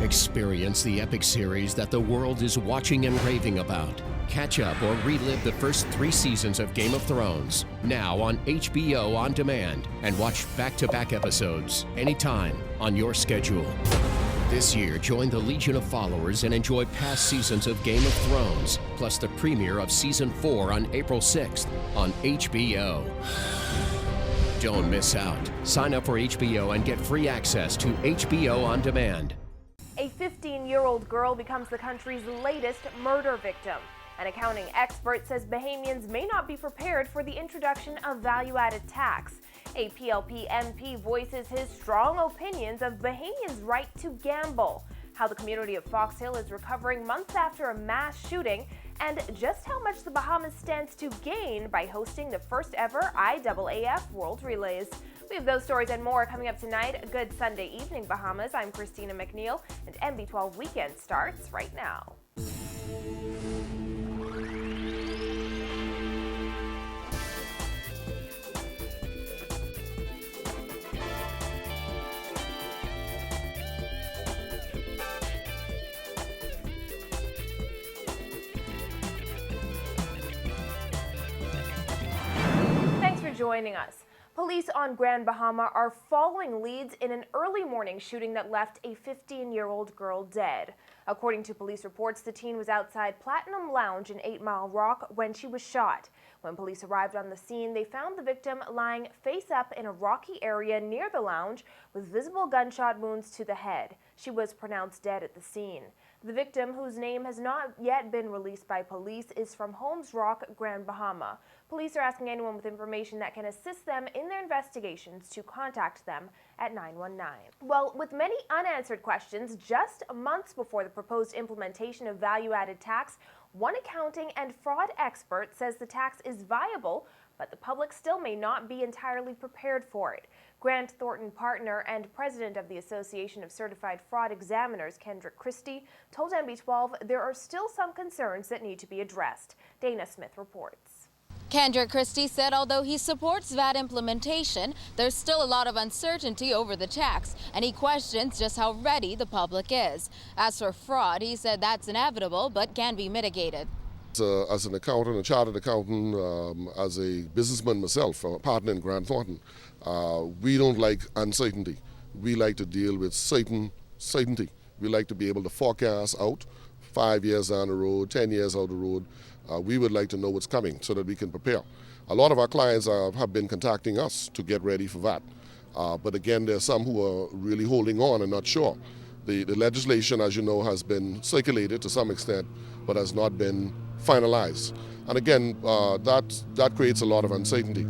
Experience the epic series that the world is watching and raving about. Catch up or relive the first 3 seasons of Game of Thrones, now on HBO On Demand, and watch back-to-back episodes anytime on your schedule. This year, join the legion of followers and enjoy past seasons of Game of Thrones, plus the premiere of Season 4 on April 6th on HBO. Don't miss out. Sign up for HBO and get free access to HBO On Demand. A 15-year-old girl becomes the country's latest murder victim. An accounting expert says Bahamians may not be prepared for the introduction of value-added tax. A PLP MP voices his strong opinions of Bahamians' right to gamble, how the community of Fox Hill is recovering months after a mass shooting, and just how much the Bahamas stands to gain by hosting the first ever IAAF World Relays. We have those stories and more coming up tonight. Good Sunday evening, Bahamas. I'm Christina McNeil, and MB12 Weekend starts right now. Joining us. Police on Grand Bahama are following leads in an early morning shooting that left a 15-year-old girl dead. According to police reports, the teen was outside Platinum Lounge in 8 Mile Rock when she was shot. When police arrived on the scene, they found the victim lying face up in a rocky area near the lounge with visible gunshot wounds to the head. She was pronounced dead at the scene. The victim, whose name has not yet been released by police, is from Holmes Rock, Grand Bahama. Police are asking anyone with information that can assist them in their investigations to contact them at 919. Well, with many unanswered questions just months before the proposed implementation of value-added tax, one accounting and fraud expert says the tax is viable, but the public still may not be entirely prepared for it. Grant Thornton partner and president of the Association of Certified Fraud Examiners, Kendrick Christie, told MB12 there are still some concerns that need to be addressed. Dana Smith reports. Kendrick Christie said although he supports VAT implementation, there's still a lot of uncertainty over the tax, and he questions just how ready the public is. As for fraud, he said that's inevitable but can be mitigated. As an accountant, a chartered accountant, as a businessman myself, a partner in Grant Thornton, we don't like uncertainty. We like to deal with certainty. We like to be able to forecast out 5 years down the road, 10 years out the road. We would like to know what's coming so that we can prepare. A lot of our clients have been contacting us to get ready for that. But again, there's some who are really holding on and not sure. The legislation, as you know, has been circulated to some extent, but has not been finalized. And again, that creates a lot of uncertainty.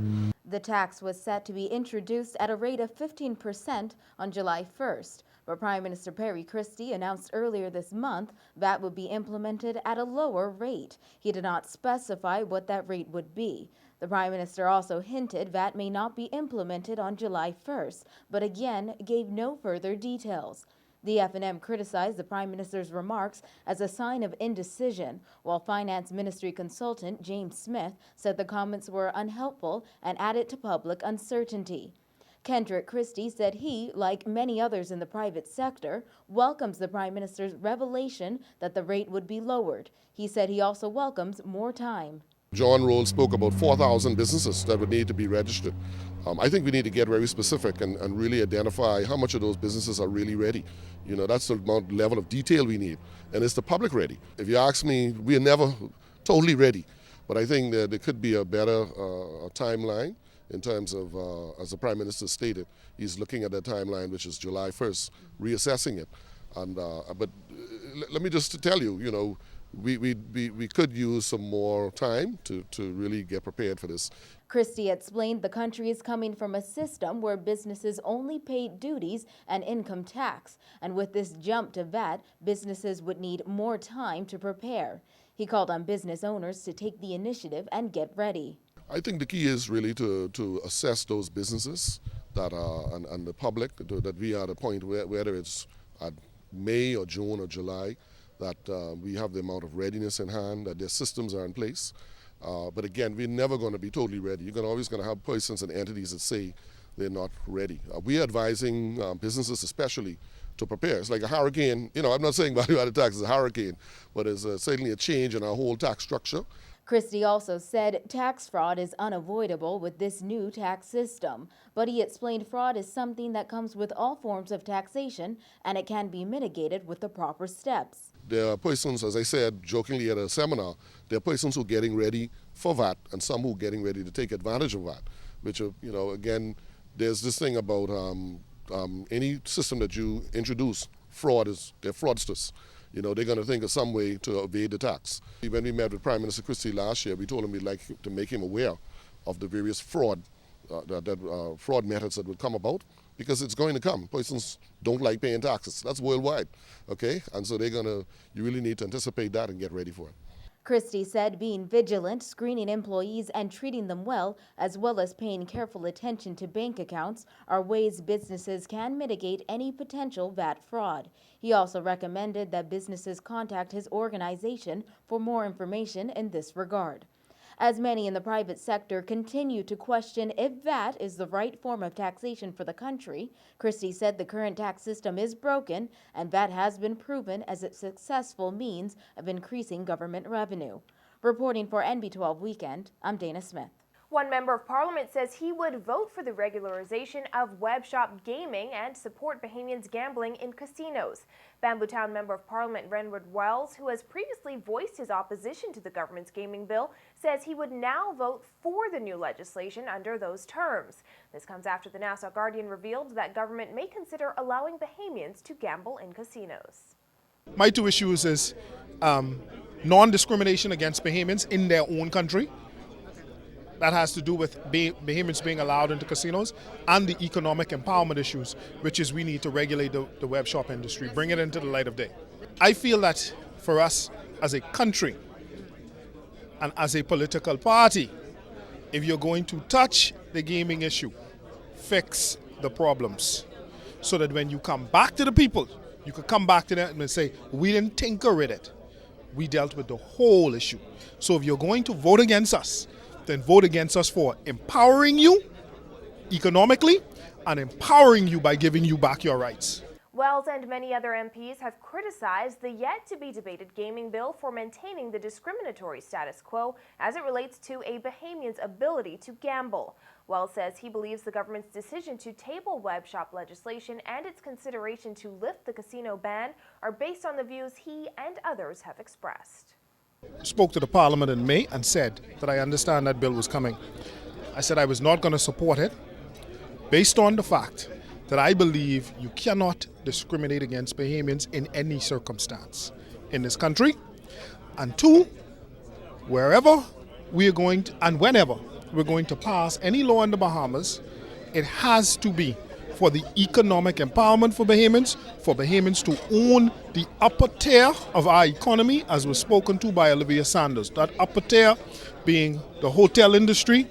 The tax was set to be introduced at a rate of 15% on July 1st. But Prime Minister Perry Christie announced earlier this month that would be implemented at a lower rate. He did not specify what that rate would be. The Prime Minister also hinted VAT may not be implemented on July 1st, but again gave no further details. The F&M criticized the Prime Minister's remarks as a sign of indecision, while Finance Ministry consultant James Smith said the comments were unhelpful and added to public uncertainty. Kendrick Christie said he, like many others in the private sector, welcomes the Prime Minister's revelation that the rate would be lowered. He said he also welcomes more time. John Rolls spoke about 4,000 businesses that would need to be registered. I think we need to get very specific and really identify how much of those businesses are really ready. You know, that's the level of detail we need. And is the public ready? If you ask me, we are never totally ready. But I think that there could be a better timeline in terms of, as the Prime Minister stated, he's looking at a timeline which is July 1st, reassessing it. And but let me just tell you, you know, we could use some more time to really get prepared for this. Christie explained the country is coming from a system where businesses only paid duties and income tax, and with this jump to VAT, businesses would need more time to prepare. He called on business owners to take the initiative and get ready. I think the key is really to assess those businesses that are, and the public, that we are at a point where, whether it's at May or June or July, that we have the amount of readiness in hand, that their systems are in place. But again, we're never going to be totally ready. You're always going to have persons and entities that say they're not ready. We are advising businesses especially to prepare. It's like a hurricane. I'm not saying value-added tax is a hurricane, but it's certainly a change in our whole tax structure. Christie also said tax fraud is unavoidable with this new tax system, but he explained fraud is something that comes with all forms of taxation and it can be mitigated with the proper steps. There are persons, as I said jokingly at a seminar, there are persons who are getting ready for VAT and some who are getting ready to take advantage of VAT, which are, again, there's this thing about any system that you introduce, they're fraudsters. They're going to think of some way to evade the tax. When we met with Prime Minister Christie last year, we told him we'd like to make him aware of the various fraud methods that would come about, because it's going to come. Persons don't like paying taxes. That's worldwide, okay? And so you really need to anticipate that and get ready for it. Christie said being vigilant, screening employees and treating them well as paying careful attention to bank accounts, are ways businesses can mitigate any potential VAT fraud. He also recommended that businesses contact his organization for more information in this regard. As many in the private sector continue to question if VAT is the right form of taxation for the country, Christie said the current tax system is broken and VAT has been proven as a successful means of increasing government revenue. Reporting for NB12 Weekend, I'm Dana Smith. One member of parliament says he would vote for the regularization of web shop gaming and support Bahamians gambling in casinos. Bambootown Member of Parliament Renward Wells, who has previously voiced his opposition to the government's gaming bill, says he would now vote for the new legislation under those terms. This comes after the Nassau Guardian revealed that government may consider allowing Bahamians to gamble in casinos. My two issues is non-discrimination against Bahamians in their own country. That has to do with Bahamians being allowed into casinos, and the economic empowerment issues, which is we need to regulate the web shop industry, bring it into the light of day. I feel that for us as a country and as a political party, if you're going to touch the gaming issue, fix the problems so that when you come back to the people, you could come back to them and say, we didn't tinker with it. We dealt with the whole issue. So if you're going to vote against us, then vote against us for empowering you economically and empowering you by giving you back your rights. Wells and many other MPs have criticized the yet-to-be-debated gaming bill for maintaining the discriminatory status quo as it relates to a Bahamian's ability to gamble. Wells says he believes the government's decision to table web shop legislation and its consideration to lift the casino ban are based on the views he and others have expressed. Spoke to the Parliament in May and said that I understand that bill was coming. I said I was not going to support it based on the fact that I believe you cannot discriminate against Bahamians in any circumstance in this country. And two, wherever we are going to, and whenever we're going to pass any law in the Bahamas, it has to be for the economic empowerment for Bahamians to own the upper tier of our economy, as was spoken to by Olivia Sanders. That upper tier being the hotel industry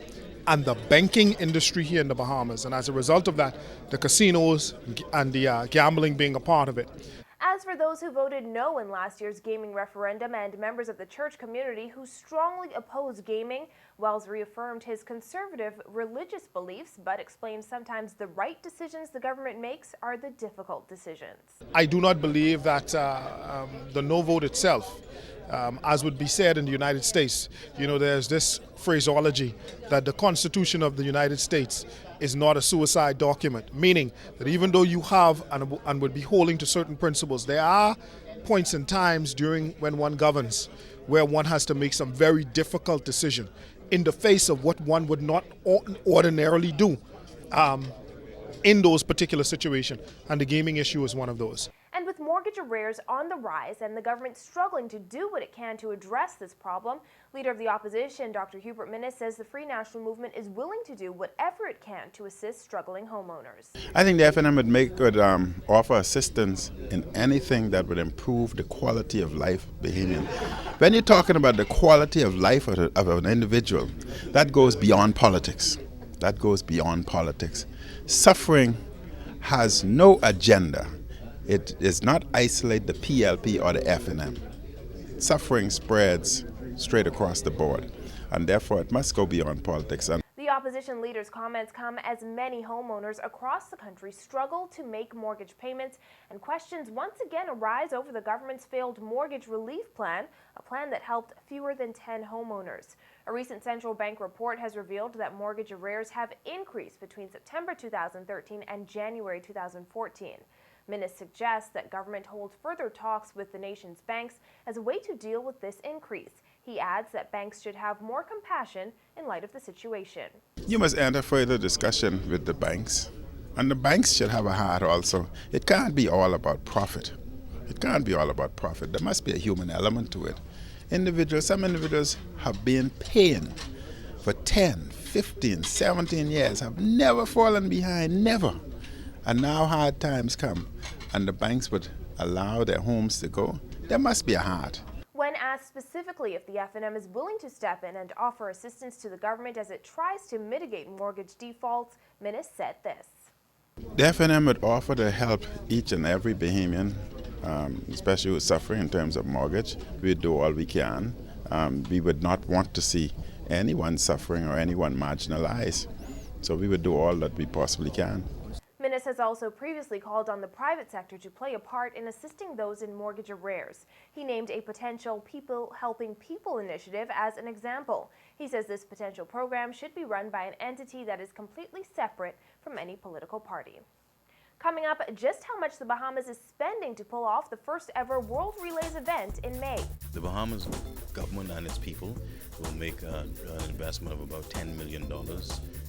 and the banking industry here in the Bahamas. And as a result of that, the casinos and the gambling being a part of it. As for those who voted no in last year's gaming referendum and members of the church community who strongly oppose gaming, Wells reaffirmed his conservative religious beliefs, but explained sometimes the right decisions the government makes are the difficult decisions. I do not believe that the no vote itself, as would be said in the United States, there's this phraseology that the Constitution of the United States is not a suicide document, meaning that even though you have and would be holding to certain principles, there are points and times during when one governs where one has to make some very difficult decision in the face of what one would not ordinarily do in those particular situations, and the gaming issue is one of those. And with mortgage arrears on the rise and the government struggling to do what it can to address this problem, Leader of the Opposition, Dr. Hubert Minnis, says the Free National Movement is willing to do whatever it can to assist struggling homeowners. I think the FNM would offer assistance in anything that would improve the quality of life of Bahamian. When you're talking about the quality of life of an individual, that goes beyond politics. That goes beyond politics. Suffering has no agenda. It does not isolate the PLP or the FNM. Suffering spreads straight across the board, and therefore it must go beyond politics. The opposition leader's comments come as many homeowners across the country struggle to make mortgage payments, and questions once again arise over the government's failed mortgage relief plan, a plan that helped fewer than 10 homeowners. A recent central bank report has revealed that mortgage arrears have increased between September 2013 and January 2014. Minnis suggests that government hold further talks with the nation's banks as a way to deal with this increase. He adds that banks should have more compassion in light of the situation. You must enter further discussion with the banks, and the banks should have a heart also. It can't be all about profit. It can't be all about profit. There must be a human element to it. Some individuals have been paying for 10, 15, 17 years, have never fallen behind, never. And now hard times come, and the banks would allow their homes to go. There must be a heart. When asked specifically if the FNM is willing to step in and offer assistance to the government as it tries to mitigate mortgage defaults, Minnis said this. The FNM would offer to help each and every Bahamian, especially who's suffering in terms of mortgage. We would do all we can. We would not want to see anyone suffering or anyone marginalized. So we would do all that we possibly can. Minnis has also previously called on the private sector to play a part in assisting those in mortgage arrears. He named a potential People Helping People initiative as an example. He says this potential program should be run by an entity that is completely separate from any political party. Coming up, just how much the Bahamas is spending to pull off the first ever World Relays event in May. The Bahamas government and its people will make an investment of about $10 million.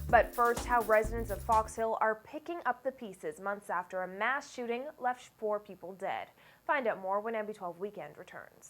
But first, how residents of Fox Hill are picking up the pieces months after a mass shooting left 4 people dead. Find out more when MB12 Weekend returns.